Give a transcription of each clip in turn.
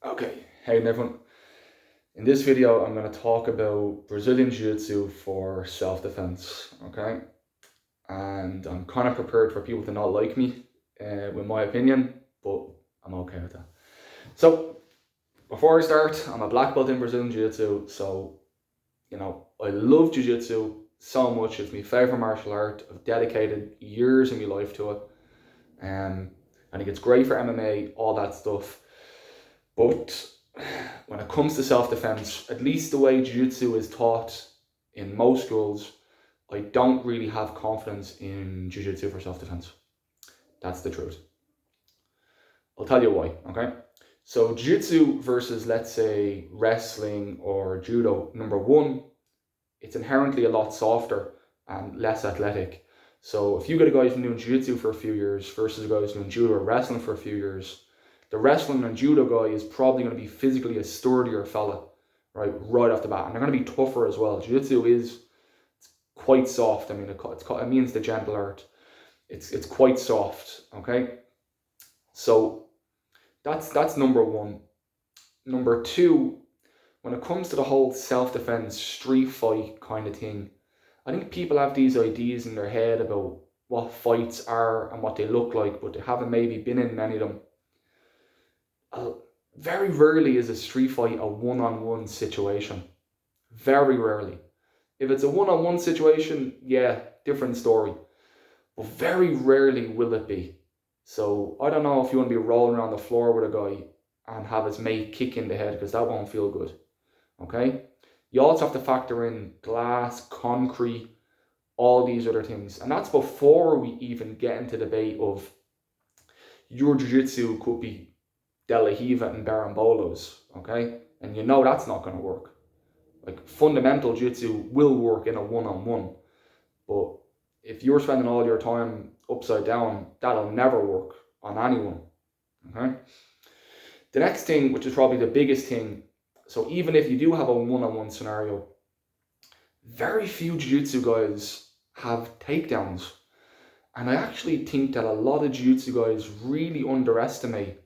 Okay, hey everyone. In this video, I'm going to talk about Brazilian Jiu Jitsu for self-defense, okay? And I'm kind of prepared for people to not like me with my opinion, but I'm okay with that. So, before I start, I'm a black belt in Brazilian Jiu Jitsu, so, I love Jiu Jitsu so much. It's my favorite martial art. I've dedicated years of my life to it. I think it's great for MMA, all that stuff. But when it comes to self-defense, at least the way Jiu-Jitsu is taught in most schools, I don't really have confidence in Jiu-Jitsu for self-defense. That's the truth. I'll tell you why, okay? So Jiu-Jitsu versus, let's say, wrestling or judo, number one, it's inherently a lot softer and less athletic. So if you get a guy who's been doing Jiu-Jitsu for a few years versus a guy who's doing judo or wrestling for a few years, the wrestling and judo guy is probably going to be physically a sturdier fella, right off the bat. And they're going to be tougher as well. Jiu-Jitsu is quite soft. I mean, it means the gentle art. It's quite soft, okay? So that's number one. Number two, when it comes to the whole self-defense, street fight kind of thing, I think people have these ideas in their head about what fights are and what they look like, but they haven't maybe been in many of them. Very rarely is a street fight a one-on-one situation. Very rarely. If it's a one-on-one situation, yeah, different story. But very rarely will it be. So I don't know if you want to be rolling around the floor with a guy and have his mate kick in the head, because that won't feel good. Okay? You also have to factor in glass, concrete, all these other things. And that's before we even get into the debate of your jiu-jitsu could be De La Hiva and Barambolos, okay? And that's not going to work. Like, fundamental jiu-jitsu will work in a one-on-one, but if you're spending all your time upside down, that'll never work on anyone, okay? The next thing, which is probably the biggest thing, so even if you do have a one-on-one scenario, very few jiu-jitsu guys have takedowns. And I actually think that a lot of jiu-jitsu guys really underestimate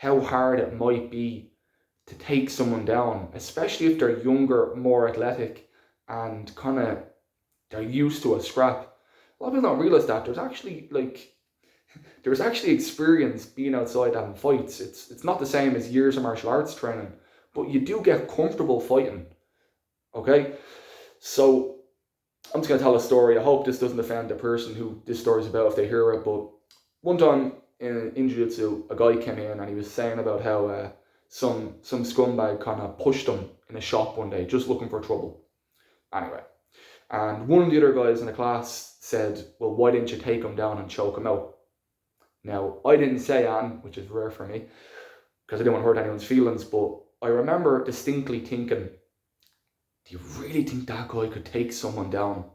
how hard it might be to take someone down, especially if they're younger, more athletic, and they're used to a scrap. A lot of people don't realize that there's actually experience being outside having fights. It's not the same as years of martial arts training, but you do get comfortable fighting. Okay, so I'm just gonna tell a story. I hope this doesn't offend the person who this story's about if they hear it. But one time in Jiu-Jitsu, a guy came in and he was saying about how some scumbag kind of pushed him in a shop one day, just looking for trouble. Anyway, and one of the other guys in the class said, well, why didn't you take him down and choke him out? Now, I didn't say "and," which is rare for me, because I didn't want to hurt anyone's feelings, but I remember distinctly thinking, do you really think that guy could take someone down?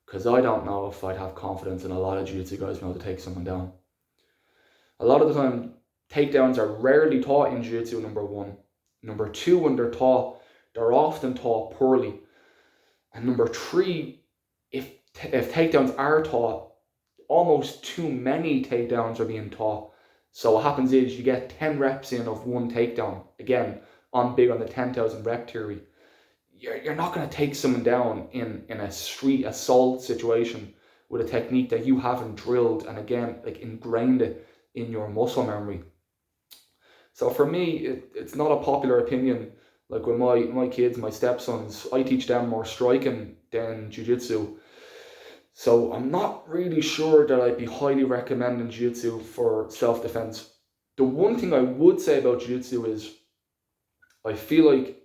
Because I don't know if I'd have confidence in a lot of jiu-jitsu guys being able to take someone down. A lot of the time, takedowns are rarely taught in jiu-jitsu, number one. Number two, when they're taught, they're often taught poorly. And number three, if takedowns are taught, almost too many takedowns are being taught. So what happens is you get 10 reps in of one takedown. Again, I'm big on the 10,000 rep theory. You're not going to take someone down in a street assault situation with a technique that you haven't drilled and again, like, ingrained it in your muscle memory. So for me, it's not a popular opinion. Like, with my kids, my stepsons, I teach them more striking than jiu-jitsu. So I'm not really sure that I'd be highly recommending jiu-jitsu for self-defense. The one thing I would say about jiu-jitsu is I feel like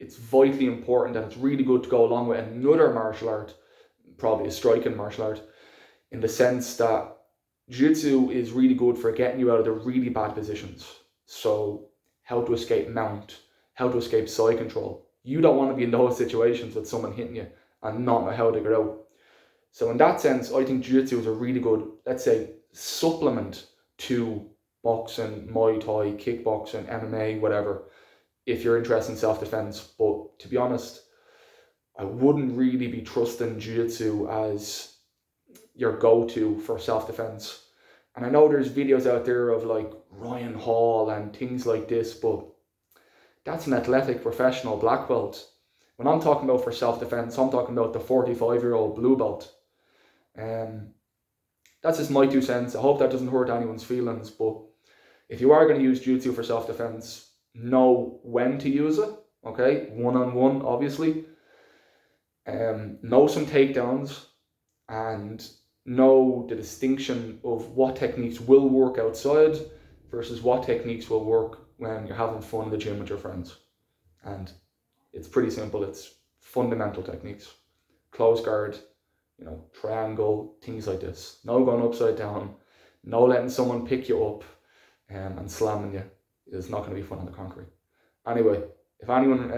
it's vitally important that it's really good to go along with another martial art, probably a striking martial art, in the sense that jiu-jitsu is really good for getting you out of the really bad positions. So how to escape mount, how to escape side control. You don't want to be in those situations with someone hitting you and not know how to get out. So in that sense, I think jiu-jitsu is a really good, let's say, supplement to boxing, Muay Thai, kickboxing, MMA, whatever, if you're interested in self-defense. But to be honest, I wouldn't really be trusting jiu-jitsu as your go-to for self-defense. And I know there's videos out there of like Ryan Hall and things like this, but that's an athletic professional black belt. When I'm talking about for self-defense, I'm talking about the 45-year-old blue belt. That's just my 2 cents. I hope that doesn't hurt anyone's feelings, but if you are going to use jiu-jitsu for self-defense, know when to use it, okay? One-on-one, obviously. Know some takedowns and know the distinction of what techniques will work outside versus what techniques will work when you're having fun in the gym with your friends. And it's pretty simple. It's fundamental techniques. Close guard, triangle, things like this. No going upside down. No letting someone pick you up and slamming you. It's not going to be fun on the concrete. Anyway, if anyone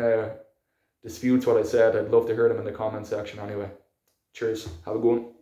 disputes what I said, I'd love to hear them in the comment section anyway. Cheers. Have a good one.